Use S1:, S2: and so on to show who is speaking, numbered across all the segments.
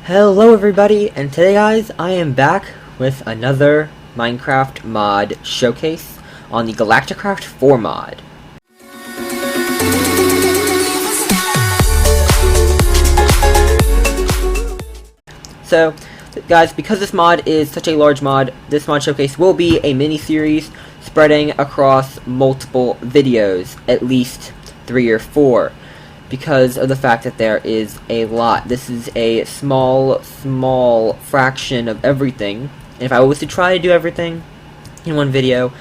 S1: Hello everybody, and today guys, I am back with another Minecraft mod showcase on the Galacticraft 4 mod. So, guys, because this mod is such a large mod, this mod showcase will be a mini-series spreading across multiple videos, at least 3 or 4. Because of the fact that there is a lot. This is a small fraction of everything. And if I was to try to do everything in one video,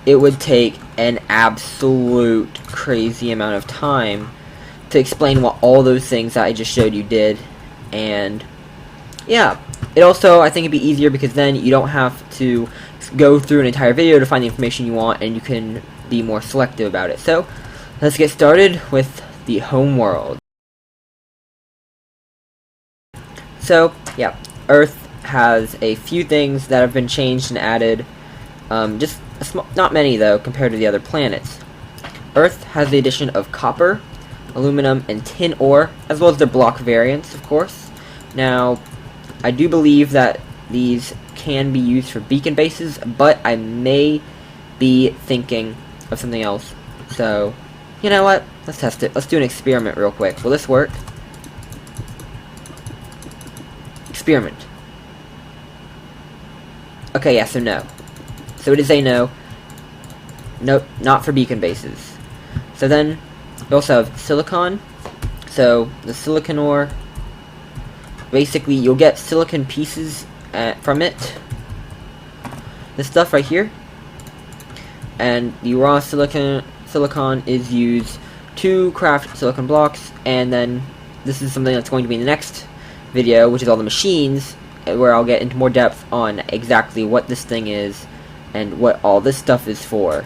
S1: it would take an absolute crazy amount of time to explain what all those things that I just showed you did. And yeah, it also, I think it'd be easier because then you don't have to go through an entire video to find the information you want, and you can be more selective about it. So let's get started with the home world. So yeah, Earth has a few things that have been changed and added, just not many though compared to the other planets. Earth has the addition of copper, aluminum, and tin ore, as well as their block variants, of course. Now, I do believe that these can be used for beacon bases, but I may be thinking of something else. So, you know what? Let's test it. Let's do an experiment real quick. Will this work? Experiment. Okay, yes or no. So it is a no. No, not for beacon bases. So then, we also have silicon. So, the silicon ore, basically, you'll get silicon pieces from it. This stuff right here. And the raw silicon is used to craft silicon blocks, and then this is something that's going to be in the next video, which is all the machines, where I'll get into more depth on exactly what this thing is and what all this stuff is for.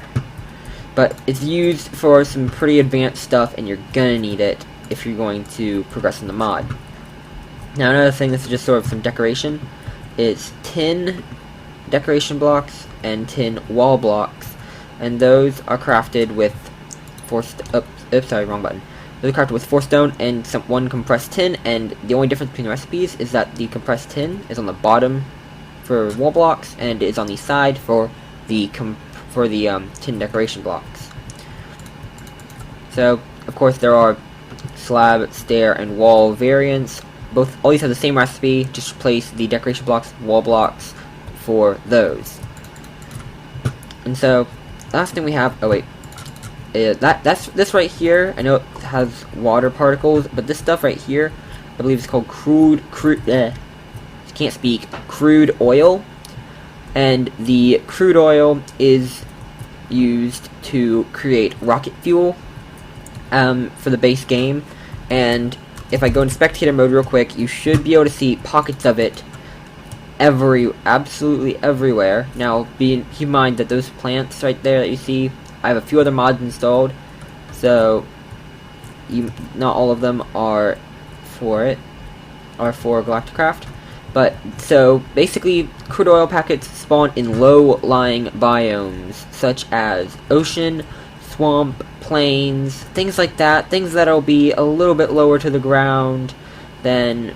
S1: But it's used for some pretty advanced stuff, and you're gonna need it if you're going to progress in the mod. Now another thing, this is just sort of some decoration, is tin decoration blocks and tin wall blocks, and those are crafted with wrong button. Those are crafted with 4 stone and one compressed tin, and the only difference between the recipes is that the compressed tin is on the bottom for wall blocks and is on the side for the tin decoration blocks. So, of course, there are slab, stair, and wall variants. All these have the same recipe, just replace the decoration blocks, wall blocks for those. And so, last thing we have, that's this right here. I know it has water particles, but this stuff right here, I believe it's called crude oil, and the crude oil is used to create rocket fuel for the base game. And if I go into spectator mode real quick, you should be able to see pockets of it absolutely everywhere. Now, keep in mind that those plants right there that you see, I have a few other mods installed, so not all of them are for Galacticraft. But so basically, crude oil packets spawn in low-lying biomes such as ocean, swamp, plains, things like that. Things that'll be a little bit lower to the ground than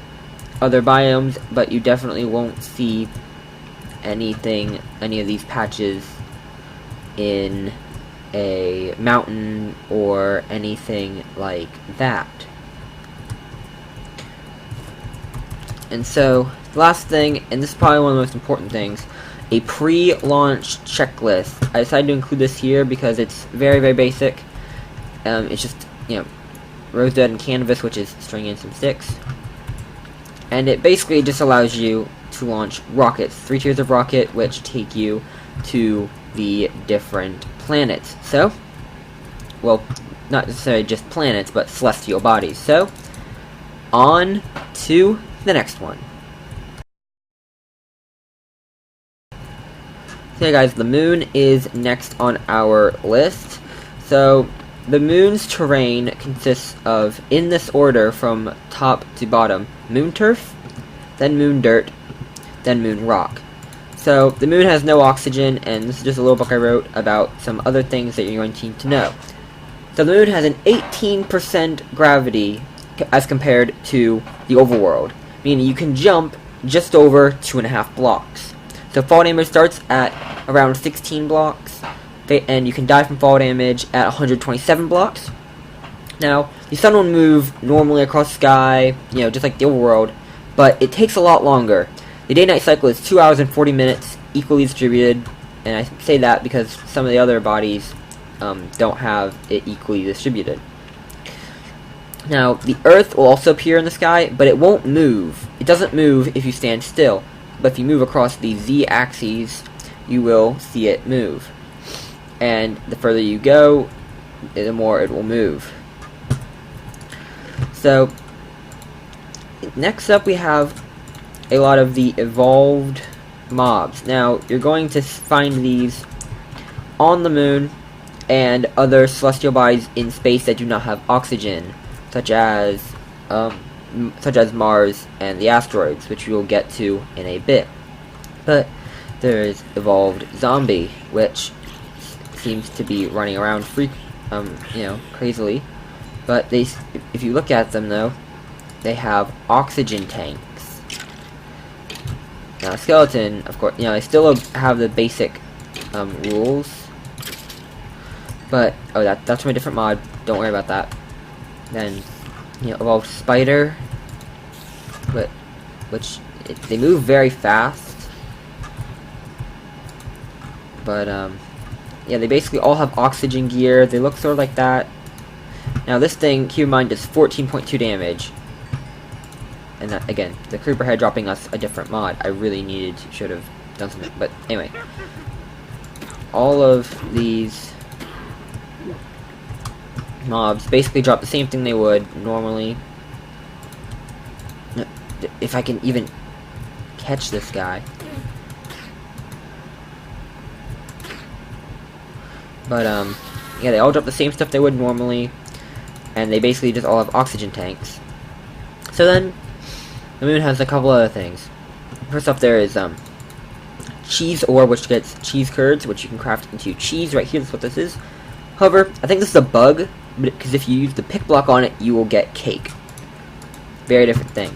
S1: other biomes, but you definitely won't see any of these patches in a mountain or anything like that. And so, the last thing, and this is probably one of the most important things, a pre-launch checklist. I decided to include this here because it's very, very basic. It's just, rosewood and canvas, which is string and some sticks. And it basically just allows you to launch rockets. 3 tiers of rocket, which take you to the different planets. So, well, not necessarily just planets, but celestial bodies. So, on to the next one. So guys, the moon is next on our list. So, the moon's terrain consists of, in this order from top to bottom, moon turf, then moon dirt, then moon rock. So, the moon has no oxygen, and this is just a little book I wrote about some other things that you're going to need to know. So, the moon has an 18% gravity as compared to the Overworld. meaning you can jump just over 2.5 blocks. So fall damage starts at around 16 blocks, and you can die from fall damage at 127 blocks. Now, the sun will move normally across the sky, you know, just like the overworld, but it takes a lot longer. The day-night cycle is 2 hours and 40 minutes, equally distributed, and I say that because some of the other bodies don't have it equally distributed. Now, the Earth will also appear in the sky, but it won't move. It doesn't move if you stand still, but if you move across the Z-axis, you will see it move. And the further you go, the more it will move. So, next up we have a lot of the evolved mobs. Now, you're going to find these on the moon and other celestial bodies in space that do not have oxygen, such as Mars and the asteroids, which we will get to in a bit. But there is evolved zombie, which seems to be running around crazily. But if you look at them though, they have oxygen tanks. Now, skeleton, of course, they still have the basic rules. But that's from a different mod. Don't worry about that. Then, evolved spider, they move very fast. But they basically all have oxygen gear. They look sort of like that. Now this thing, keep in mind, does 14.2 damage. And that, again, the creeper head dropping us a different mod. I really should have done something. But anyway, all of these mobs basically drop the same thing they would normally. If I can even catch this guy. But they all drop the same stuff they would normally, and they basically just all have oxygen tanks. So then, the moon has a couple other things. First off, there is cheese ore, which gets cheese curds, which you can craft into cheese. Right here, that's what this is. However, I think this is a bug, because if you use the pick block on it, you will get cake. Very different thing.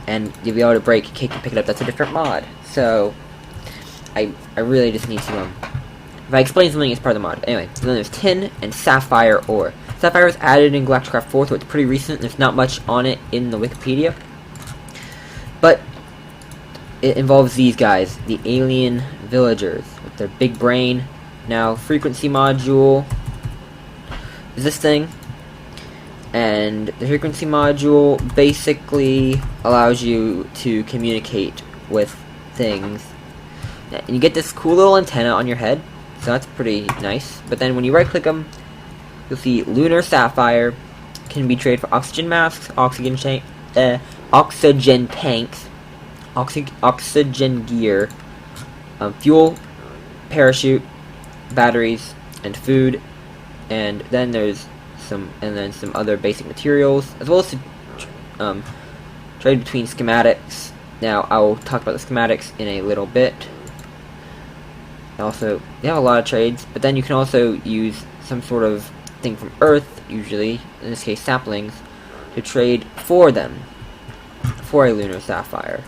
S1: And you'll be able to break cake and pick it up. That's a different mod. So, I really just need to if I explain something, it's part of the mod. Anyway, so then there's tin and sapphire ore. Sapphire is added in Galacticraft 4, so it's pretty recent. There's not much on it in the Wikipedia. But it involves these guys, the alien villagers, with their big brain. Now, frequency module is this thing. And the frequency module basically allows you to communicate with things. And you get this cool little antenna on your head. So that's pretty nice. But then when you right click them, you'll see lunar sapphire can be traded for oxygen masks, oxygen tanks, oxygen gear, fuel, parachute, batteries, and food. And then there's some other basic materials, as well as to trade between schematics. Now I will talk about the schematics in a little bit. Also, they have a lot of trades, but then you can also use some sort of thing from Earth, usually, in this case saplings, to trade for them, for a lunar sapphire.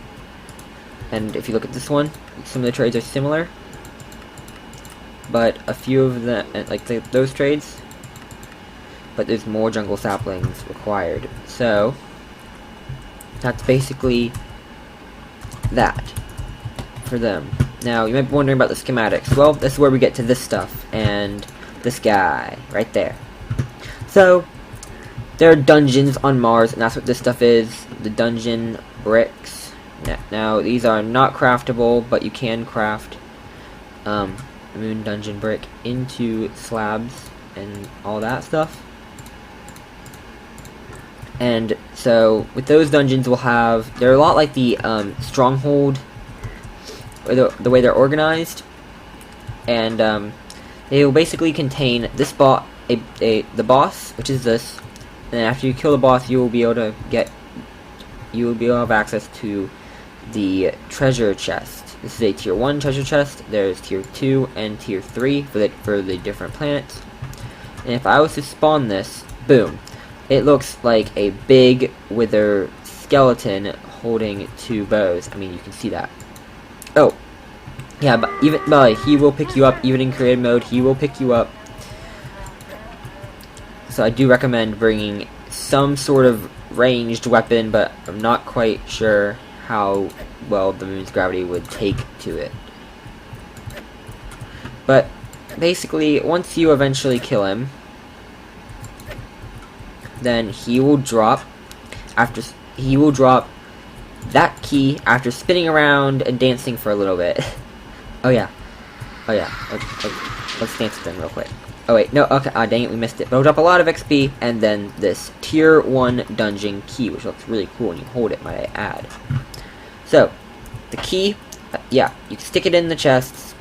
S1: And if you look at this one, some of the trades are similar, but a few of them, like those trades, but there's more jungle saplings required. So, that's basically that for them. Now, you might be wondering about the schematics. Well, this is where we get to this stuff, and this guy, right there. So, there are dungeons on Mars, and that's what this stuff is, the dungeon bricks. Now, these are not craftable, but you can craft the moon dungeon brick into slabs and all that stuff. And so, with those dungeons, they're a lot like the stronghold, the way they're organized, and they will basically contain this the boss, which is this, and after you kill the boss, you will be able to have access to the treasure chest. This is a tier 1 treasure chest. There's tier 2 and tier 3 for the different planets. And if I was to spawn this, boom, it looks like a big wither skeleton holding 2 bows. I mean, you can see that. Oh, yeah, but he will pick you up, even in creative mode, he will pick you up. So I do recommend bringing some sort of ranged weapon, but I'm not quite sure how well the moon's gravity would take to it. But basically, once you eventually kill him, then he will drop that key after spinning around and dancing for a little bit. Oh yeah. Let's dance with them real quick. Oh wait, no, okay, dang it, we missed it. But it'll drop a lot of XP, and then this tier 1 dungeon key, which looks really cool when you hold it, might I add. So, the key, yeah, you can stick it in the chests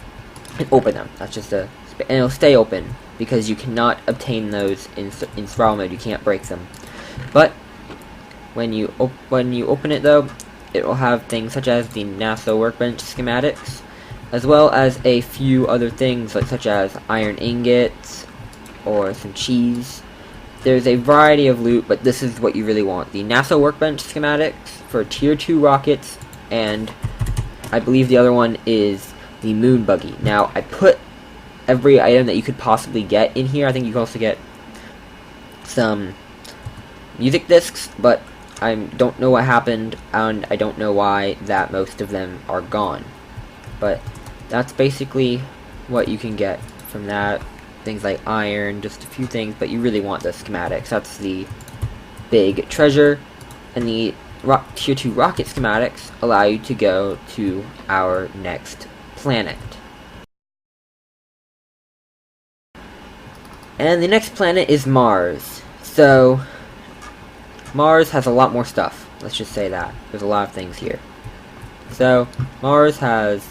S1: and open them. That's just and it'll stay open, because you cannot obtain those in survival mode. You can't break them. But when you open it, though, it will have things such as the NASA workbench schematics, as well as a few other things, such as iron ingots or some cheese. There's a variety of loot, but this is what you really want: the NASA workbench schematics for tier 2 rockets, and I believe the other one is the moon buggy. Now, I put every item that you could possibly get in here. I think you can also get some music discs, but I don't know what happened, and I don't know why that most of them are gone. But that's basically what you can get from that. Things like iron, just a few things, but you really want the schematics. That's the big treasure, and the tier 2 rocket schematics allow you to go to our next planet. And the next planet is Mars. So, Mars has a lot more stuff. Let's just say that. There's a lot of things here. So, Mars has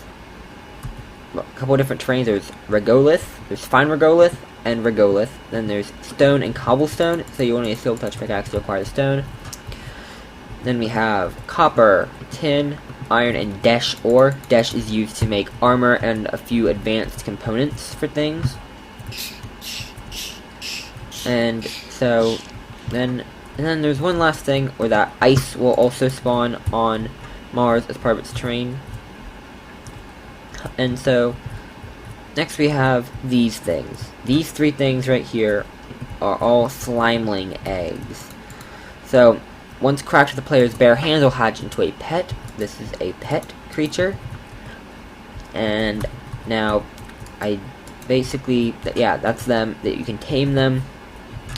S1: a couple of different terrains. There's regolith, there's fine regolith, and regolith. Then there's stone and cobblestone. So you only need a silk touch pickaxe to acquire the stone. Then we have copper, tin, iron, and desh ore. Desh is used to make armor and a few advanced components for things. And so then there's one last thing where that ice will also spawn on Mars as part of its terrain. And so next we have these things. These 3 things right here are all slimeling eggs. So once cracked with the player's bare hands, will hatch into a pet. This is a pet creature. And now I basically, yeah, that's them. That you can tame them.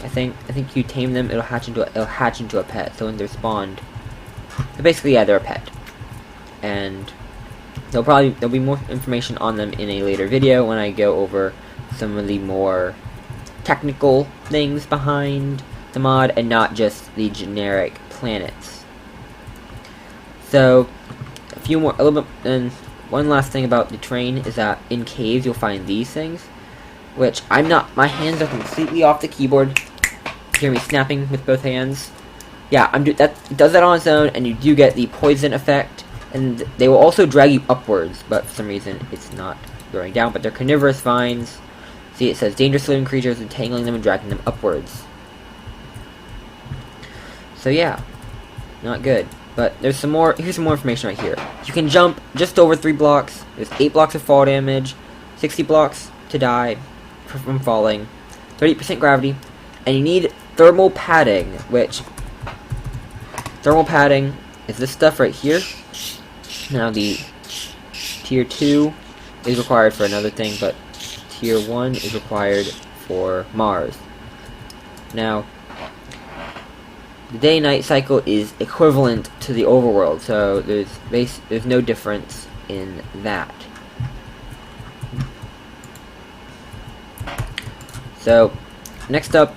S1: I think you tame them, it'll hatch into a pet. So when they're spawned, so basically, yeah, they're a pet. And there'll be more information on them in a later video when I go over some of the more technical things behind the mod and not just the generic planets. So and one last thing about the terrain is that in caves you'll find these things, which my hands are completely off the keyboard. You hear me snapping with both hands. Yeah, it does that on its own, and you do get the poison effect, and they will also drag you upwards, but for some reason it's not going down. But they're carnivorous vines. See, it says dangerous living creatures, entangling them and dragging them upwards. So yeah, not good. But here's some more information right here. You can jump just over 3 blocks. There's 8 blocks of fall damage, 60 blocks to die from falling, 30% gravity, and you need thermal padding, which thermal padding is this stuff right here. Now the tier 2 is required for another thing, but tier 1 is required for Mars. Now the day-night cycle is equivalent to the Overworld, so there's no difference in that. So next up,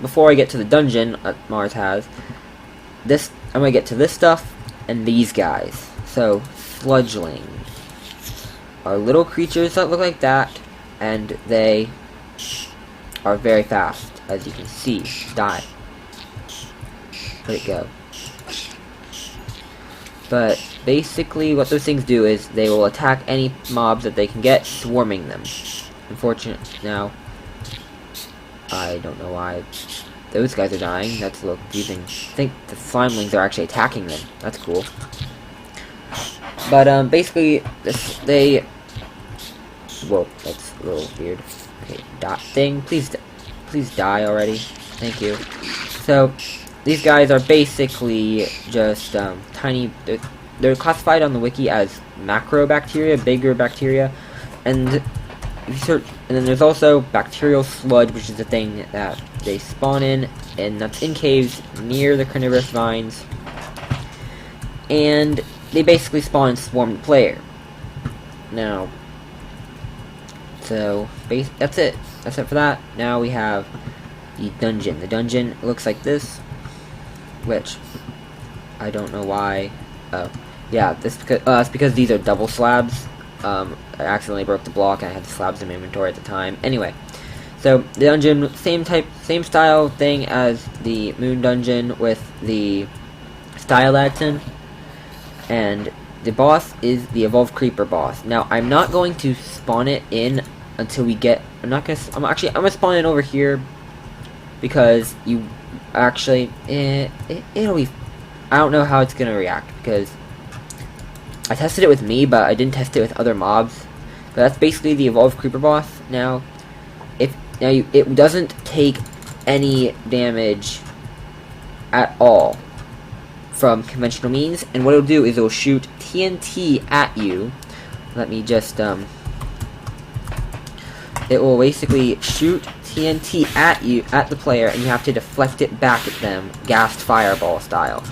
S1: before I get to the dungeon that Mars has, I'm gonna get to this stuff and these guys. So fledglings are little creatures that look like that, and they are very fast, as you can see. Die. Let it go. But basically what those things do is they will attack any mobs that they can get, swarming them. Unfortunately, now I don't know why those guys are dying. That's a little confusing. I think the slimelings are actually attacking them. That's cool. But basically, whoa, that's a little weird. Okay, dot thing. Please die already. Thank you. So these guys are basically just tiny. They're classified on the wiki as macrobacteria, bigger bacteria, and if you search, and then there's also bacterial sludge, which is the thing that they spawn in, and that's in caves near the carnivorous vines, and they basically spawn and swarm the player. Now, so that's it. That's it for that. Now we have the dungeon. The dungeon looks like this, which I don't know why. Oh, yeah, it's because these are double slabs. I accidentally broke the block and I had the slabs in my inventory at the time. Anyway, so the dungeon, same style thing as the moon dungeon with the style adson, and the boss is the evolved creeper boss. Now I'm not going to spawn it in until we get. I'm gonna spawn it over here because you actually it'll be. I don't know how it's gonna react because I tested it with me, but I didn't test it with other mobs. But that's basically the evolved creeper boss. Now, it doesn't take any damage at all from conventional means, and what it'll do is it'll shoot TNT at you. Let me just it will basically shoot TNT at you, at the player, and you have to deflect it back at them, gassed fireball style.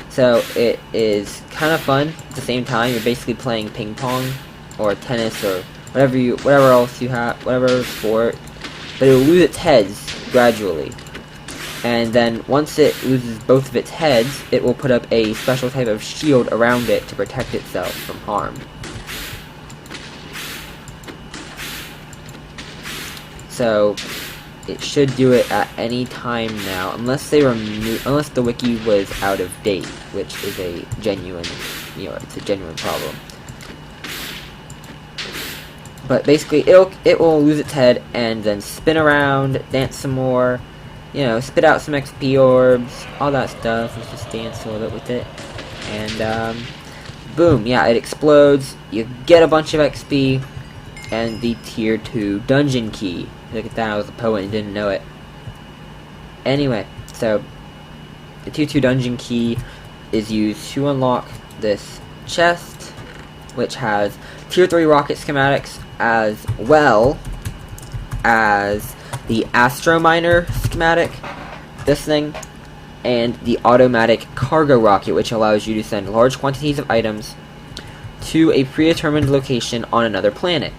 S1: So it is kind of fun at the same time. You're basically playing ping pong or tennis or whatever else you have, whatever sport, but it will lose its heads gradually. And then once it loses both of its heads, it will put up a special type of shield around it to protect itself from harm. So it should do it at any time now, unless the wiki was out of date, which is a genuine, it's a genuine problem. But basically, it will lose its head and then spin around, dance some more, spit out some XP orbs, all that stuff. Let's just dance a little bit with it, and boom, yeah, it explodes. You get a bunch of XP and the tier 2 dungeon key. Look at that, I was a poet and didn't know it. Anyway, so the tier 2 dungeon key is used to unlock this chest, which has tier 3 rocket schematics as well as the Astro Miner schematic, this thing, and the automatic cargo rocket, which allows you to send large quantities of items to a predetermined location on another planet.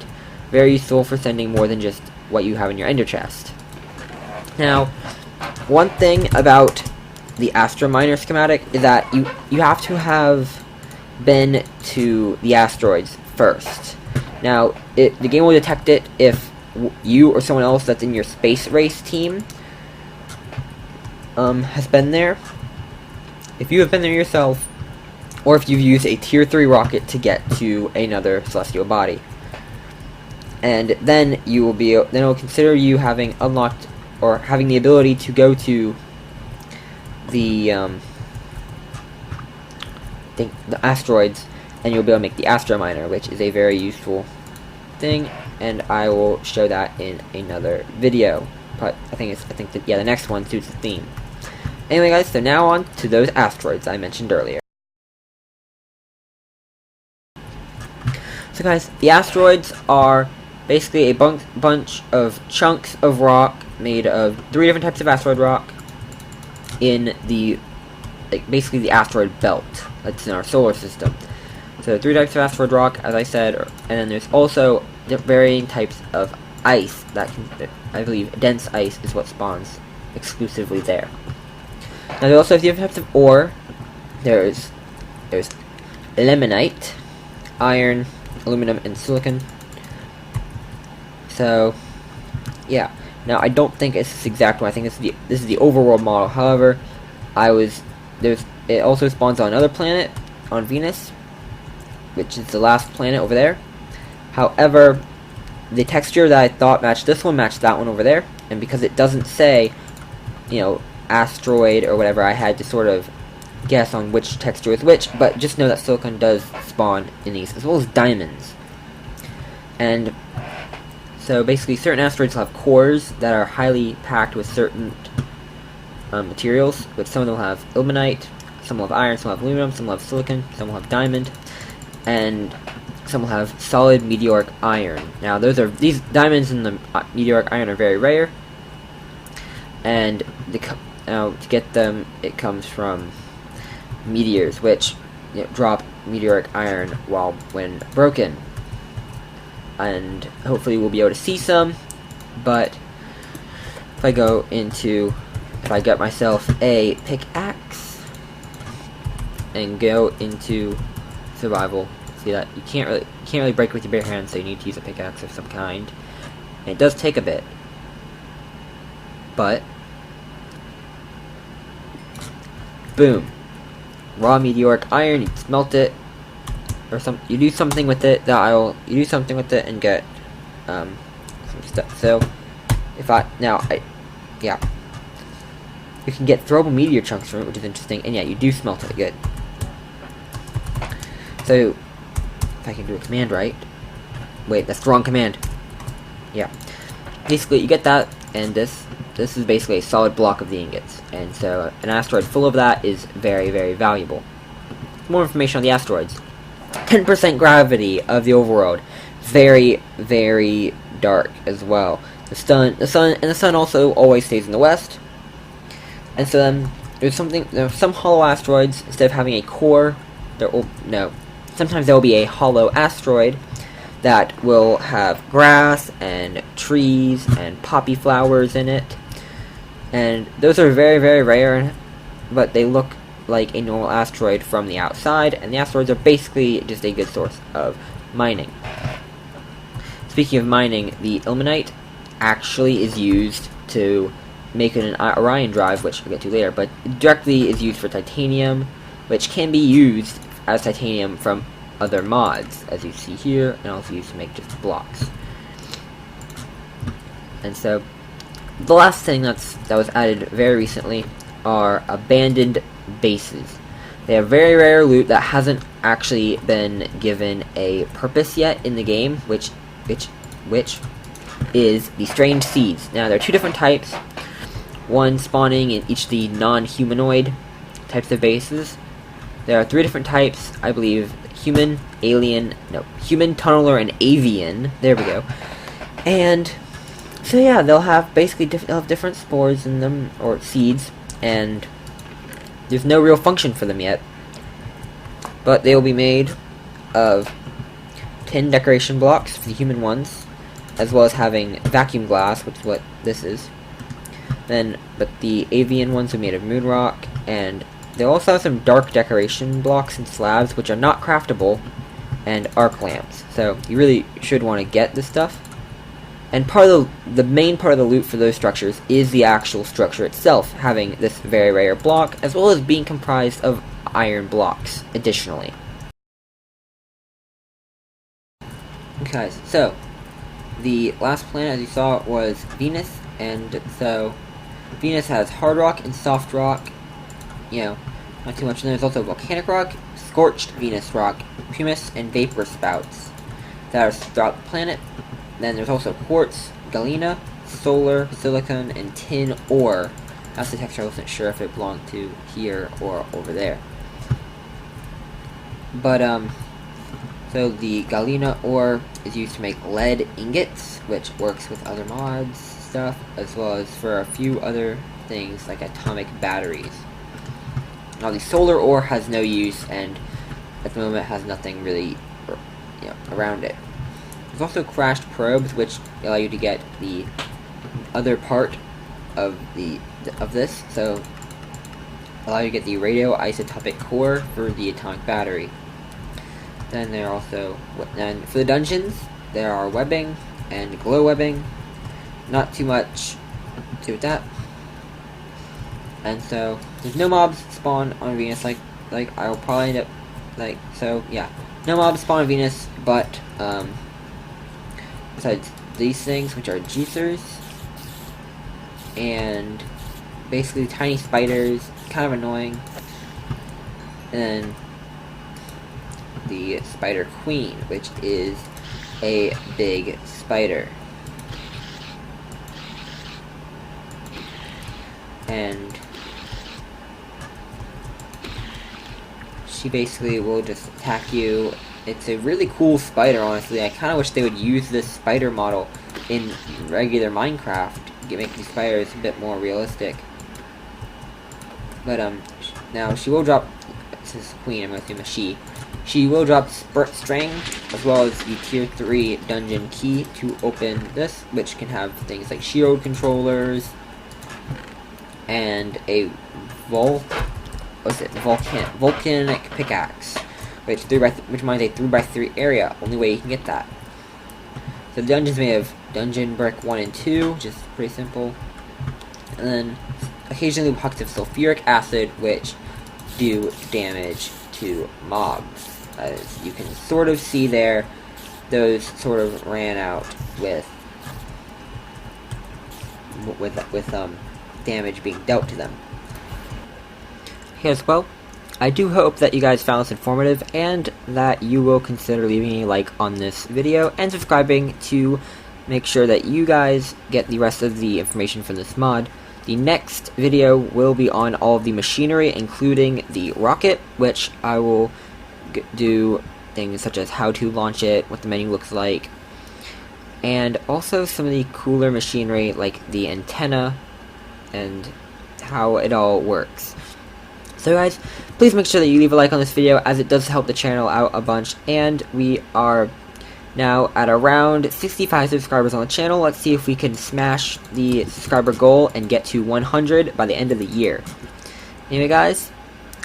S1: Very useful for sending more than just what you have in your ender chest. Now, one thing about the Astro Miner schematic is that you have to have been to the asteroids first. Now, the game will detect it if you or someone else that's in your space race team has been there. If you have been there yourself, or if you've used a tier 3 rocket to get to another celestial body. And then then it will consider you having unlocked or having the ability to go to the asteroids, and you'll be able to make the Astro Miner, which is a very useful thing, and I will show that in another video. But I think that the next one suits the theme. Anyway, guys, so now on to those asteroids I mentioned earlier. So, guys, the asteroids are basically a bunch of chunks of rock made of 3 different types of asteroid rock in basically the asteroid belt that's in our solar system. So 3 types of asteroid rock, as I said, and then there's also varying types of ice that I believe dense ice is what spawns exclusively there. Now they also have different types of ore. There's ilmenite, iron, aluminum, and silicon. So, yeah. Now I don't think it's this exact one. I think this is the overworld model. However, it also spawns on another planet, on Venus, which is the last planet over there. However, the texture that I thought matched this one matched that one over there, and because it doesn't say, you know, asteroid or whatever, I had to sort of guess on which texture is which, but just know that silicon does spawn in these, as well as diamonds. And so basically certain asteroids will have cores that are highly packed with certain materials, which some of them will have ilmenite, some will have iron, some will have aluminum, some will have silicon, some will have diamond, and some will have solid meteoric iron. Now these diamonds and the meteoric iron are very rare, and now to get them, it comes from meteors, which drop meteoric iron when broken. And hopefully we'll be able to see some, but if I get myself a pickaxe and go into survival, see that you can't really break with your bare hands, so you need to use a pickaxe of some kind. And it does take a bit, but boom, raw meteoric iron. You smelt it, or you do something with it and get some stuff. So you can get throwable meteor chunks from it, which is interesting, and yeah, you do smelt it. Good. So if I can do a command right, wait, that's the wrong command. Yeah, basically you get that, and this is basically a solid block of the ingots, and so an asteroid full of that is very, very valuable. More information on the asteroids. 10% gravity of the overworld. Very, very dark as well. The sun also always stays in the west. And so then there are some hollow asteroids. Instead of having a core, sometimes there will be a hollow asteroid that will have grass and trees and poppy flowers in it. And those are very, very rare, but they look like a normal asteroid from the outside, and the asteroids are basically just a good source of mining. Speaking of mining, the ilmenite actually is used to make an Orion drive, which I'll get to later, but it directly is used for titanium, which can be used as titanium from other mods, as you see here, and also used to make just blocks. And so the last thing that was added very recently are abandoned bases. They have very rare loot that hasn't actually been given a purpose yet in the game, which is the strange seeds. Now there are two different types, one spawning in each of the non-humanoid types of bases. There are three different types, I believe: human, tunneler, and avian. There we go. And so yeah, they'll have different spores in them, or seeds, and there's no real function for them yet. But they will be made of 10 decoration blocks for the human ones, as well as having vacuum glass, which is what this is. But the avian ones are made of moon rock, and they also have some dark decoration blocks and slabs, which are not craftable, and arc lamps. So you really should want to get this stuff. And the main part of the loot for those structures is the actual structure itself, having this very rare block, as well as being comprised of iron blocks, additionally. Okay, so the last planet, as you saw, was Venus, and so Venus has hard rock and soft rock, not too much. And there's also volcanic rock, scorched Venus rock, pumice, and vapor spouts that are throughout the planet. Then there's also quartz, galena, solar, silicon, and tin ore. That's the texture I wasn't sure if it belonged to here or over there. But, so the galena ore is used to make lead ingots, which works with other mods stuff, as well as for a few other things like atomic batteries. Now the solar ore has no use, and at the moment has nothing really, around it. There's also crashed probes, which allow you to get the other part of this, so allow you to get the radioisotopic core for the atomic battery. Then there are also, for the dungeons, there are webbing and glow webbing. Not too much to do with that. And so there's no mobs spawn on Venus, like I'll probably end up no mobs spawn on Venus, but besides these things, which are juicers, and basically tiny spiders, kind of annoying. And then the spider queen, which is a big spider. And she basically will just attack you. It's a really cool spider, honestly. I kind of wish they would use this spider model in regular Minecraft to make these spiders a bit more realistic. But now she will drop. This is queen. I'm going to assume a she. She will drop string as well as the tier 3 dungeon key to open this, which can have things like shield controllers and a volcanic pickaxe, which mines a 3x3 area. Only way you can get that. So the dungeons may have dungeon brick 1 and 2, which is pretty simple, and then occasionally pockets of sulfuric acid, which do damage to mobs. As you can sort of see there, those sort of ran out with damage being dealt to them. As well, I do hope that you guys found this informative and that you will consider leaving a like on this video and subscribing to make sure that you guys get the rest of the information from this mod. The next video will be on all of the machinery, including the rocket, which I will do things such as how to launch it, what the menu looks like, and also some of the cooler machinery like the antenna and how it all works. So guys, please make sure that you leave a like on this video, as it does help the channel out a bunch, and we are now at around 65 subscribers on the channel. Let's see if we can smash the subscriber goal and get to 100 by the end of the year. Anyway guys,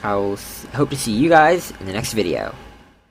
S1: I'll hope to see you guys in the next video.